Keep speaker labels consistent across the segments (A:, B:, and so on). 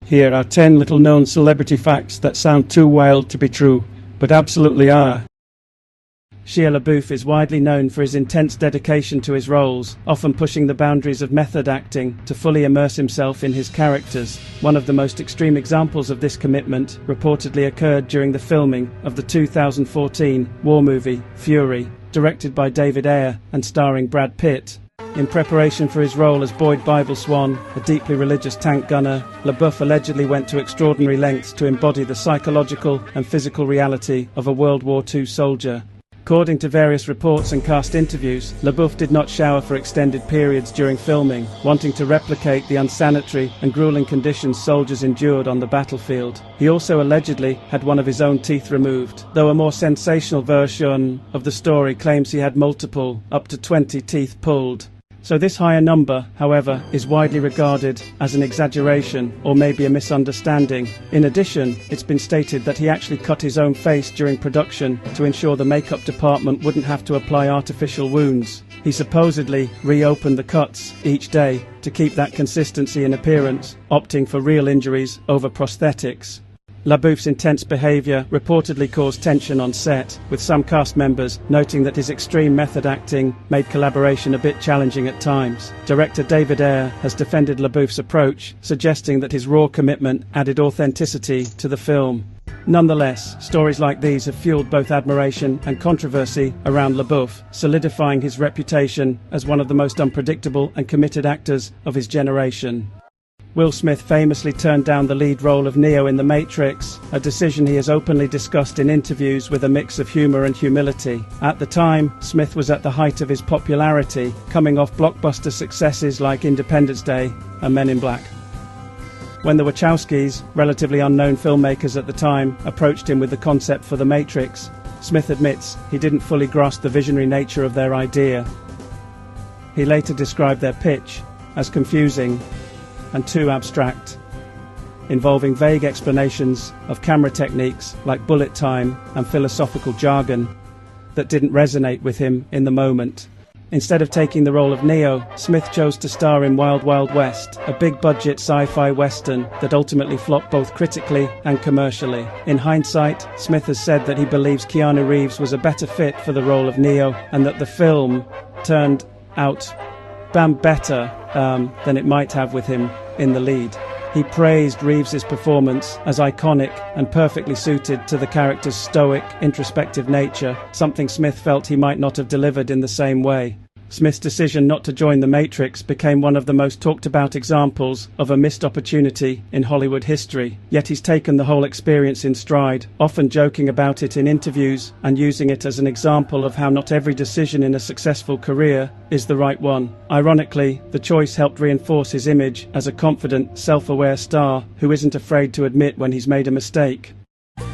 A: Here are 10 little-known celebrity facts that sound too wild to be true, but absolutely are. Shia LaBeouf is widely known for his intense dedication to his roles, often pushing the boundaries of method acting to fully immerse himself in his characters. One of the most extreme examples of this commitment reportedly occurred during the filming of the 2014 war movie, Fury, directed by David Ayer and starring Brad Pitt. In preparation for his role as Boyd Bible Swan, a deeply religious tank gunner, LaBeouf allegedly went to extraordinary lengths to embody the psychological and physical reality of a World War II soldier. According to various reports and cast interviews, LaBeouf did not shower for extended periods during filming, wanting to replicate the unsanitary and grueling conditions soldiers endured on the battlefield. He also allegedly had one of his own teeth removed, though a more sensational version of the story claims he had multiple, up to 20 teeth pulled. So this higher number, however, is widely regarded as an exaggeration or maybe a misunderstanding. In addition, it's been stated that he actually cut his own face during production to ensure the makeup department wouldn't have to apply artificial wounds. He supposedly reopened the cuts each day to keep that consistency in appearance, opting for real injuries over prosthetics. LaBeouf's intense behaviour reportedly caused tension on set, with some cast members noting that his extreme method acting made collaboration a bit challenging at times. Director David Ayer has defended LaBeouf's approach, suggesting that his raw commitment added authenticity to the film. Nonetheless, stories like these have fueled both admiration and controversy around LaBeouf, solidifying his reputation as one of the most unpredictable and committed actors of his generation. Will Smith famously turned down the lead role of Neo in The Matrix, a decision he has openly discussed in interviews with a mix of humour and humility. At the time, Smith was at the height of his popularity, coming off blockbuster successes like Independence Day and Men in Black. When the Wachowskis, relatively unknown filmmakers at the time, approached him with the concept for The Matrix, Smith admits he didn't fully grasp the visionary nature of their idea. He later described their pitch as confusing and too abstract, involving vague explanations of camera techniques like bullet time and philosophical jargon that didn't resonate with him in the moment. Instead of taking the role of Neo, Smith chose to star in Wild Wild West, a big-budget sci-fi western that ultimately flopped both critically and commercially. In hindsight, Smith has said that he believes Keanu Reeves was a better fit for the role of Neo and that the film turned out better than it might have with him in the lead. He praised Reeves' performance as iconic and perfectly suited to the character's stoic, introspective nature, something Smith felt he might not have delivered in the same way. Smith's decision not to join The Matrix became one of the most talked about examples of a missed opportunity in Hollywood history, yet he's taken the whole experience in stride, often joking about it in interviews and using it as an example of how not every decision in a successful career is the right one. Ironically, the choice helped reinforce his image as a confident, self-aware star who isn't afraid to admit when he's made a mistake.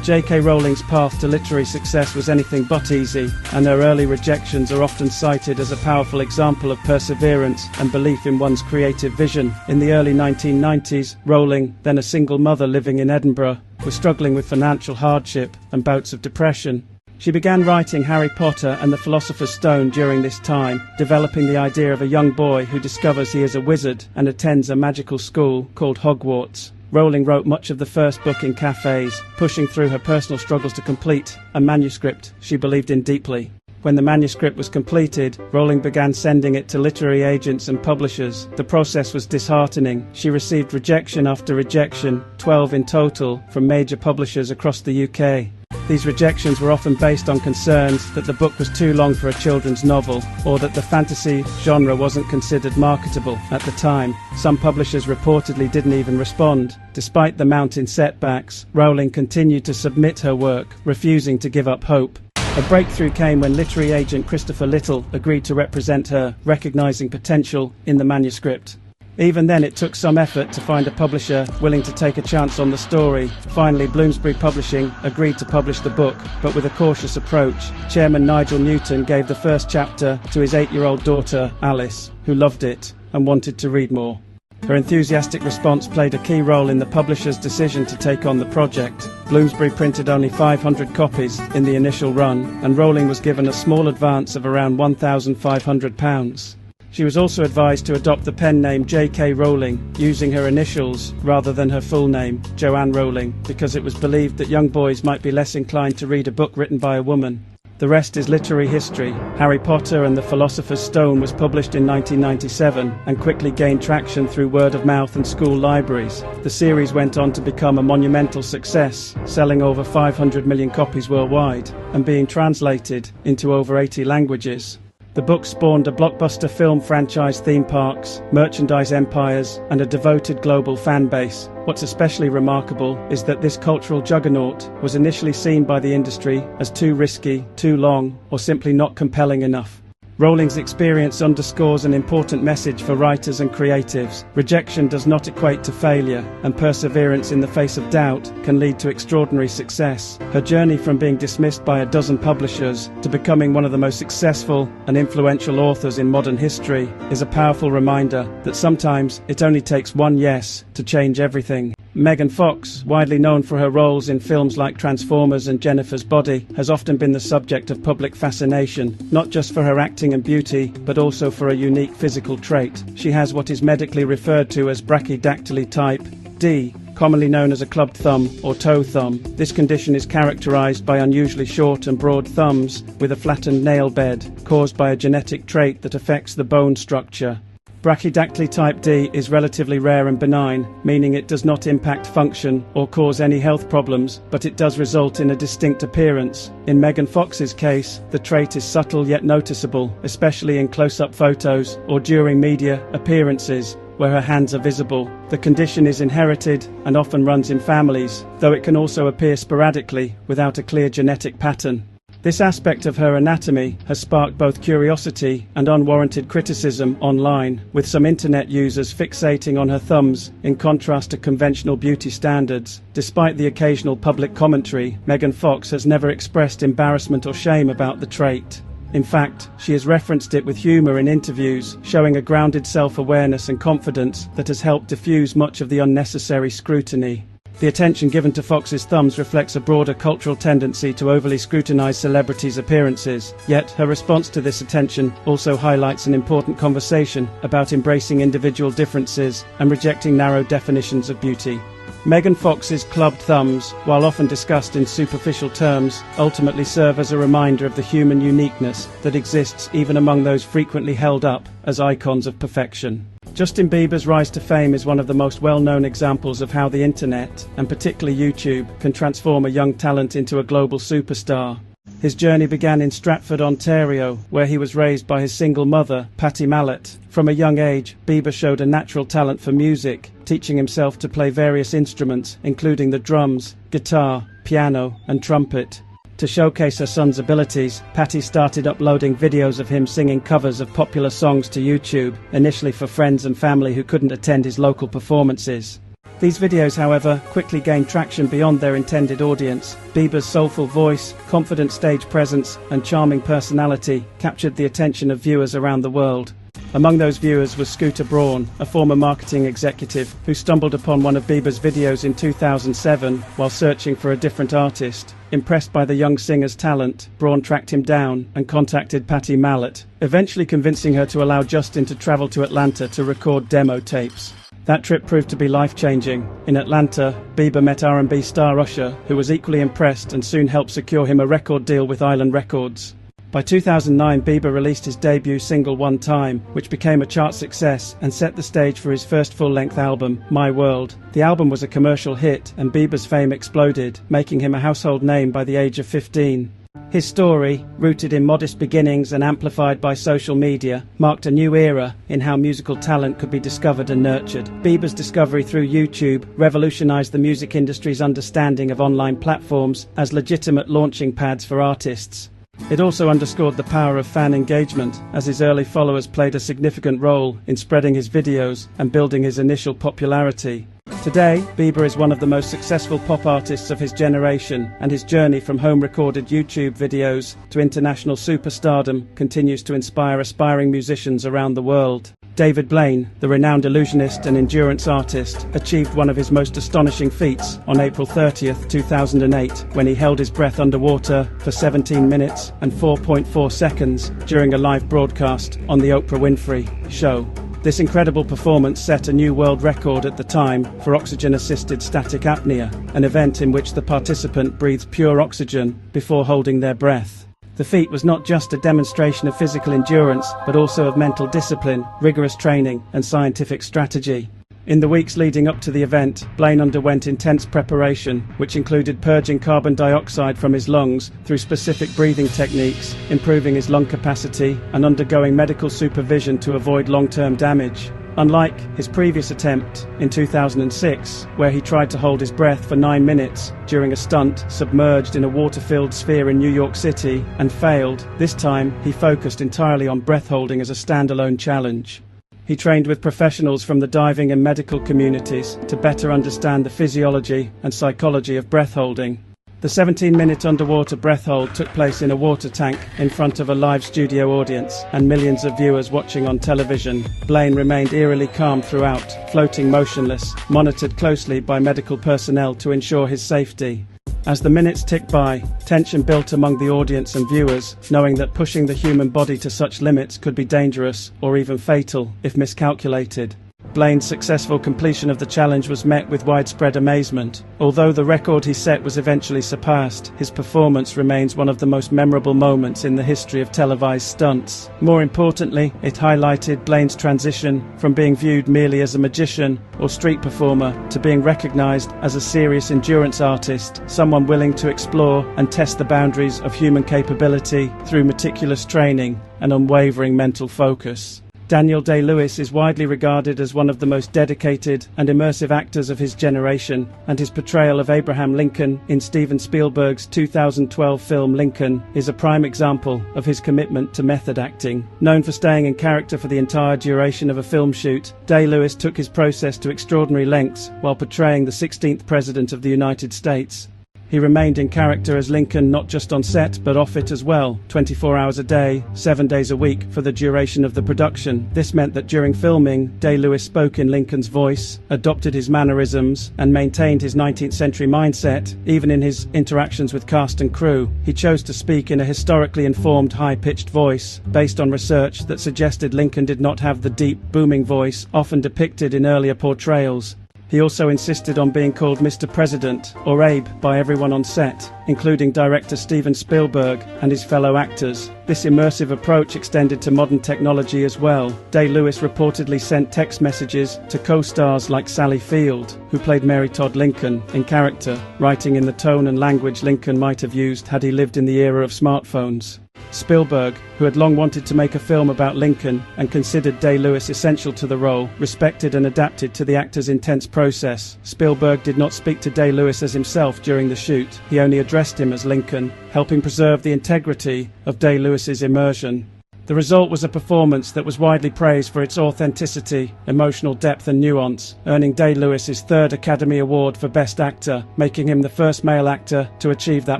A: J.K. Rowling's path to literary success was anything but easy, and her early rejections are often cited as a powerful example of perseverance and belief in one's creative vision. In the early 1990s, Rowling, then a single mother living in Edinburgh, was struggling with financial hardship and bouts of depression. She began writing Harry Potter and the Philosopher's Stone during this time, developing the idea of a young boy who discovers he is a wizard and attends a magical school called Hogwarts. Rowling wrote much of the first book in cafes, pushing through her personal struggles to complete a manuscript she believed in deeply. When the manuscript was completed, Rowling began sending it to literary agents and publishers. The process was disheartening. She received rejection after rejection, 12 in total, from major publishers across the UK. These rejections were often based on concerns that the book was too long for a children's novel, or that the fantasy genre wasn't considered marketable at the time. Some publishers reportedly didn't even respond. Despite the mounting setbacks, Rowling continued to submit her work, refusing to give up hope. A breakthrough came when literary agent Christopher Little agreed to represent her, recognizing potential in the manuscript. Even then, it took some effort to find a publisher willing to take a chance on the story. Finally, Bloomsbury Publishing agreed to publish the book, but with a cautious approach. Chairman Nigel Newton gave the first chapter to his 8-year-old daughter, Alice, who loved it and wanted to read more. Her enthusiastic response played a key role in the publisher's decision to take on the project. Bloomsbury printed only 500 copies in the initial run, and Rowling was given a small advance of around £1,500. She was also advised to adopt the pen name J.K. Rowling, using her initials rather than her full name, Joanne Rowling, because it was believed that young boys might be less inclined to read a book written by a woman. The rest is literary history. Harry Potter and the Philosopher's Stone was published in 1997 and quickly gained traction through word of mouth and school libraries. The series went on to become a monumental success, selling over 500 million copies worldwide and being translated into over 80 languages. The book spawned a blockbuster film franchise, theme parks, merchandise empires, and a devoted global fan base. What's especially remarkable is that this cultural juggernaut was initially seen by the industry as too risky, too long, or simply not compelling enough. Rowling's experience underscores an important message for writers and creatives. Rejection does not equate to failure, and perseverance in the face of doubt can lead to extraordinary success. Her journey from being dismissed by a dozen publishers to becoming one of the most successful and influential authors in modern history is a powerful reminder that sometimes it only takes one yes to change everything. Megan Fox, widely known for her roles in films like Transformers and Jennifer's Body, has often been the subject of public fascination, not just for her acting and beauty, but also for a unique physical trait. She has what is medically referred to as brachydactyly type D, commonly known as a clubbed thumb or toe thumb. This condition is characterized by unusually short and broad thumbs with a flattened nail bed, caused by a genetic trait that affects the bone structure. Brachydactyly type D is relatively rare and benign, meaning it does not impact function or cause any health problems, but it does result in a distinct appearance. In Megan Fox's case, the trait is subtle yet noticeable, especially in close-up photos or during media appearances where her hands are visible. The condition is inherited and often runs in families, though it can also appear sporadically without a clear genetic pattern. This aspect of her anatomy has sparked both curiosity and unwarranted criticism online, with some internet users fixating on her thumbs in contrast to conventional beauty standards. Despite the occasional public commentary, Megan Fox has never expressed embarrassment or shame about the trait. In fact, she has referenced it with humour in interviews, showing a grounded self-awareness and confidence that has helped diffuse much of the unnecessary scrutiny. The attention given to Fox's thumbs reflects a broader cultural tendency to overly scrutinize celebrities' appearances, yet her response to this attention also highlights an important conversation about embracing individual differences and rejecting narrow definitions of beauty. Megan Fox's clubbed thumbs, while often discussed in superficial terms, ultimately serve as a reminder of the human uniqueness that exists even among those frequently held up as icons of perfection. Justin Bieber's rise to fame is one of the most well-known examples of how the internet, and particularly YouTube, can transform a young talent into a global superstar. His journey began in Stratford, Ontario, where he was raised by his single mother, Patty Mallet. From a young age, Bieber showed a natural talent for music, teaching himself to play various instruments, including the drums, guitar, piano, and trumpet. To showcase her son's abilities, Patty started uploading videos of him singing covers of popular songs to YouTube, initially for friends and family who couldn't attend his local performances. These videos, however, quickly gained traction beyond their intended audience. Bieber's soulful voice, confident stage presence, and charming personality captured the attention of viewers around the world. Among those viewers was Scooter Braun, a former marketing executive who stumbled upon one of Bieber's videos in 2007 while searching for a different artist. Impressed by the young singer's talent, Braun tracked him down and contacted Patty Mallet, eventually convincing her to allow Justin to travel to Atlanta to record demo tapes. That trip proved to be life-changing. In Atlanta, Bieber met R&B star Usher, who was equally impressed and soon helped secure him a record deal with Island Records. By 2009, Bieber released his debut single One Time, which became a chart success and set the stage for his first full-length album, My World. The album was a commercial hit, and Bieber's fame exploded, making him a household name by the age of 15. His story, rooted in modest beginnings and amplified by social media, marked a new era in how musical talent could be discovered and nurtured. Bieber's discovery through YouTube revolutionized the music industry's understanding of online platforms as legitimate launching pads for artists. It also underscored the power of fan engagement, as his early followers played a significant role in spreading his videos and building his initial popularity. Today, Bieber is one of the most successful pop artists of his generation, and his journey from home-recorded YouTube videos to international superstardom continues to inspire aspiring musicians around the world. David Blaine, the renowned illusionist and endurance artist, achieved one of his most astonishing feats on April 30th, 2008, when he held his breath underwater for 17 minutes and 4.4 seconds during a live broadcast on The Oprah Winfrey Show. This incredible performance set a new world record at the time for oxygen-assisted static apnea, an event in which the participant breathes pure oxygen before holding their breath. The feat was not just a demonstration of physical endurance, but also of mental discipline, rigorous training, and scientific strategy. In the weeks leading up to the event, Blaine underwent intense preparation, which included purging carbon dioxide from his lungs through specific breathing techniques, improving his lung capacity, and undergoing medical supervision to avoid long-term damage. Unlike his previous attempt in 2006, where he tried to hold his breath for 9 minutes during a stunt submerged in a water-filled sphere in New York City and failed, this time he focused entirely on breath holding as a standalone challenge. He trained with professionals from the diving and medical communities to better understand the physiology and psychology of breath holding. The 17-minute underwater breath hold took place in a water tank in front of a live studio audience and millions of viewers watching on television. Blaine remained eerily calm throughout, floating motionless, monitored closely by medical personnel to ensure his safety. As the minutes ticked by, tension built among the audience and viewers, knowing that pushing the human body to such limits could be dangerous or even fatal if miscalculated. Blaine's successful completion of the challenge was met with widespread amazement. Although the record he set was eventually surpassed, his performance remains one of the most memorable moments in the history of televised stunts. More importantly, it highlighted Blaine's transition from being viewed merely as a magician or street performer to being recognized as a serious endurance artist, someone willing to explore and test the boundaries of human capability through meticulous training and unwavering mental focus. Daniel Day-Lewis is widely regarded as one of the most dedicated and immersive actors of his generation, and his portrayal of Abraham Lincoln in Steven Spielberg's 2012 film Lincoln is a prime example of his commitment to method acting. Known for staying in character for the entire duration of a film shoot, Day-Lewis took his process to extraordinary lengths while portraying the 16th President of the United States. He remained in character as Lincoln not just on set but off it as well, 24 hours a day, 7 days a week for the duration of the production. This meant that during filming, Day-Lewis spoke in Lincoln's voice, adopted his mannerisms, and maintained his 19th century mindset, even in his interactions with cast and crew. He chose to speak in a historically informed, high-pitched voice, based on research that suggested Lincoln did not have the deep, booming voice often depicted in earlier portrayals. He also insisted on being called Mr. President, or Abe, by everyone on set, including director Steven Spielberg and his fellow actors. This immersive approach extended to modern technology as well. Day-Lewis reportedly sent text messages to co-stars like Sally Field, who played Mary Todd Lincoln, in character, writing in the tone and language Lincoln might have used had he lived in the era of smartphones. Spielberg, who had long wanted to make a film about Lincoln and considered Day-Lewis essential to the role, respected and adapted to the actor's intense process. Spielberg did not speak to Day-Lewis as himself during the shoot. He only addressed him as Lincoln, helping preserve the integrity of Day-Lewis's immersion. The result was a performance that was widely praised for its authenticity, emotional depth and nuance, earning Day-Lewis his third Academy Award for Best Actor, making him the first male actor to achieve that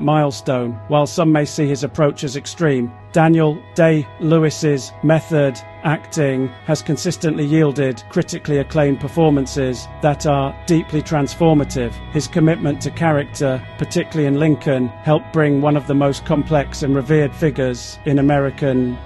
A: milestone. While some may see his approach as extreme, Daniel Day-Lewis's method acting has consistently yielded critically acclaimed performances that are deeply transformative. His commitment to character, particularly in Lincoln, helped bring one of the most complex and revered figures in American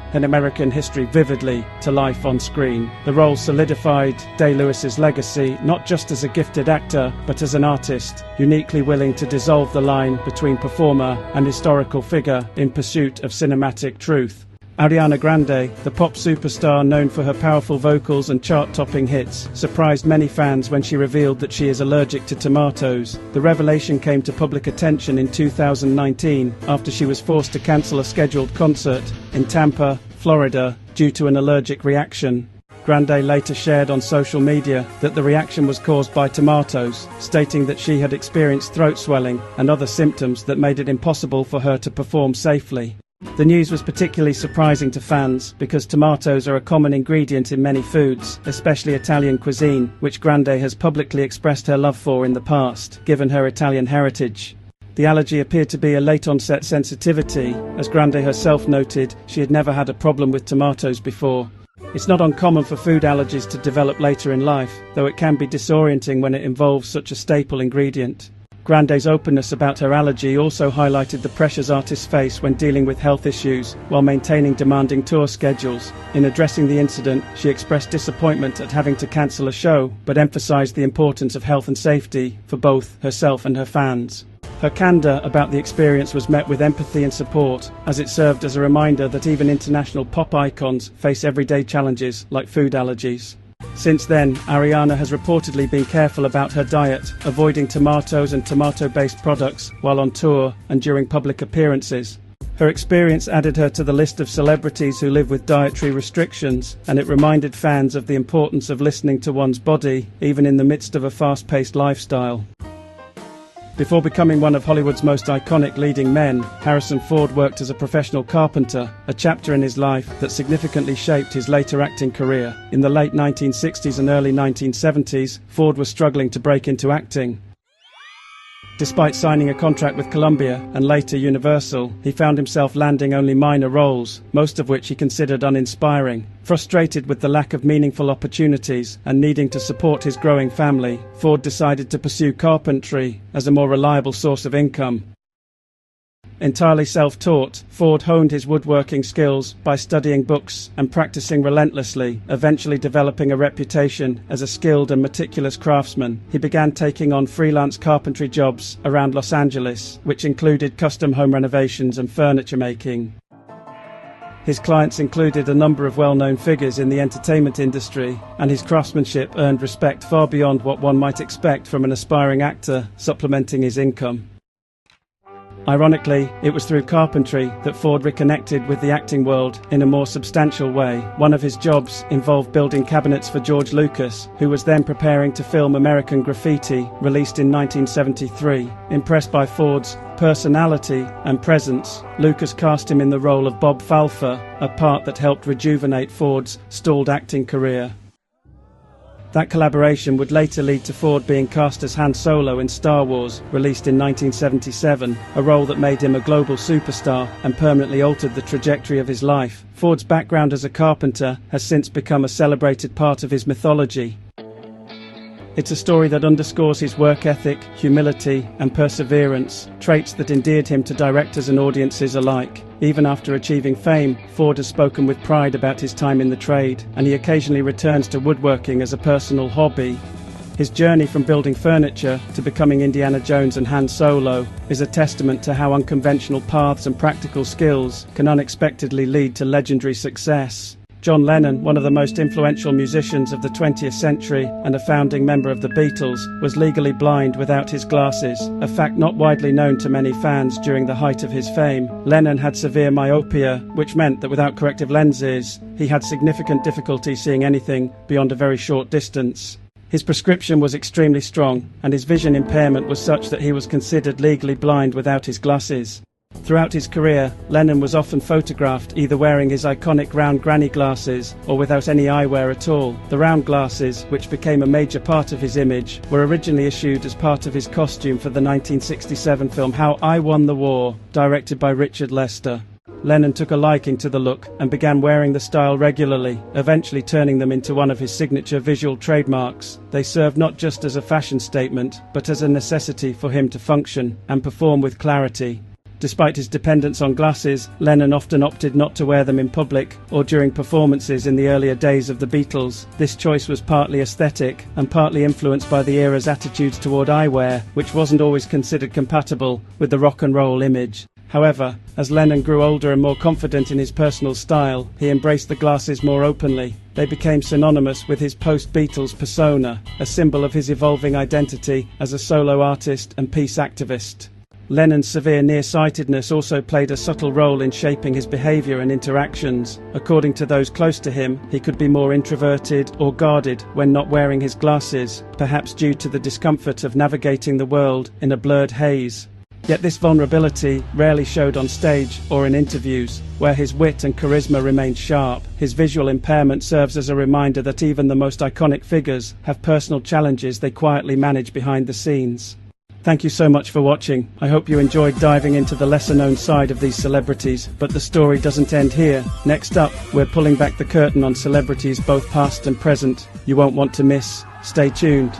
A: history vividly to life on screen. The role solidified Day-Lewis's legacy, not just as a gifted actor, but as an artist, uniquely willing to dissolve the line between performer and historical figure in pursuit of cinematic truth. Ariana Grande, the pop superstar known for her powerful vocals and chart-topping hits, surprised many fans when she revealed that she is allergic to tomatoes. The revelation came to public attention in 2019 after she was forced to cancel a scheduled concert in Tampa, Florida, due to an allergic reaction. Grande later shared on social media that the reaction was caused by tomatoes, stating that she had experienced throat swelling and other symptoms that made it impossible for her to perform safely. The news was particularly surprising to fans because tomatoes are a common ingredient in many foods, especially Italian cuisine, which Grande has publicly expressed her love for in the past, given her Italian heritage. The allergy appeared to be a late-onset sensitivity. As Grande herself noted, she had never had a problem with tomatoes before. It's not uncommon for food allergies to develop later in life, though it can be disorienting when it involves such a staple ingredient. Grande's openness about her allergy also highlighted the pressures artists face when dealing with health issues while maintaining demanding tour schedules. In addressing the incident, she expressed disappointment at having to cancel a show, but emphasized the importance of health and safety for both herself and her fans. Her candor about the experience was met with empathy and support, as it served as a reminder that even international pop icons face everyday challenges like food allergies. Since then, Ariana has reportedly been careful about her diet, avoiding tomatoes and tomato-based products while on tour and during public appearances. Her experience added her to the list of celebrities who live with dietary restrictions, and it reminded fans of the importance of listening to one's body, even in the midst of a fast-paced lifestyle. Before becoming one of Hollywood's most iconic leading men, Harrison Ford worked as a professional carpenter, a chapter in his life that significantly shaped his later acting career. In the late 1960s and early 1970s, Ford was struggling to break into acting. Despite signing a contract with Columbia and later Universal, he found himself landing only minor roles, most of which he considered uninspiring. Frustrated with the lack of meaningful opportunities and needing to support his growing family, Ford decided to pursue carpentry as a more reliable source of income. Entirely self-taught, Ford honed his woodworking skills by studying books and practicing relentlessly, eventually developing a reputation as a skilled and meticulous craftsman. He began taking on freelance carpentry jobs around Los Angeles, which included custom home renovations and furniture making. His clients included a number of well-known figures in the entertainment industry, and his craftsmanship earned respect far beyond what one might expect from an aspiring actor, supplementing his income. Ironically, it was through carpentry that Ford reconnected with the acting world in a more substantial way. One of his jobs involved building cabinets for George Lucas, who was then preparing to film American Graffiti, released in 1973. Impressed by Ford's personality and presence, Lucas cast him in the role of Bob Falfa, a part that helped rejuvenate Ford's stalled acting career. That collaboration would later lead to Ford being cast as Han Solo in Star Wars, released in 1977, a role that made him a global superstar and permanently altered the trajectory of his life. Ford's background as a carpenter has since become a celebrated part of his mythology. It's a story that underscores his work ethic, humility, and perseverance, traits that endeared him to directors and audiences alike. Even after achieving fame, Ford has spoken with pride about his time in the trade, and he occasionally returns to woodworking as a personal hobby. His journey from building furniture to becoming Indiana Jones and Han Solo is a testament to how unconventional paths and practical skills can unexpectedly lead to legendary success. John Lennon, one of the most influential musicians of the 20th century and a founding member of the Beatles, was legally blind without his glasses, a fact not widely known to many fans during the height of his fame. Lennon had severe myopia, which meant that without corrective lenses, he had significant difficulty seeing anything beyond a very short distance. His prescription was extremely strong, and his vision impairment was such that he was considered legally blind without his glasses. Throughout his career, Lennon was often photographed either wearing his iconic round granny glasses or without any eyewear at all. The round glasses, which became a major part of his image, were originally issued as part of his costume for the 1967 film How I Won the War, directed by Richard Lester. Lennon took a liking to the look and began wearing the style regularly, eventually turning them into one of his signature visual trademarks. They served not just as a fashion statement, but as a necessity for him to function and perform with clarity. Despite his dependence on glasses, Lennon often opted not to wear them in public or during performances in the earlier days of the Beatles. This choice was partly aesthetic and partly influenced by the era's attitudes toward eyewear, which wasn't always considered compatible with the rock and roll image. However, as Lennon grew older and more confident in his personal style, he embraced the glasses more openly. They became synonymous with his post-Beatles persona, a symbol of his evolving identity as a solo artist and peace activist. Lennon's severe nearsightedness also played a subtle role in shaping his behaviour and interactions. According to those close to him, he could be more introverted or guarded when not wearing his glasses, perhaps due to the discomfort of navigating the world in a blurred haze. Yet this vulnerability rarely showed on stage or in interviews, where his wit and charisma remained sharp. His visual impairment serves as a reminder that even the most iconic figures have personal challenges they quietly manage behind the scenes. Thank you so much for watching. I hope you enjoyed diving into the lesser-known side of these celebrities, but the story doesn't end here. Next up, we're pulling back the curtain on celebrities both past and present. You won't want to miss. Stay tuned.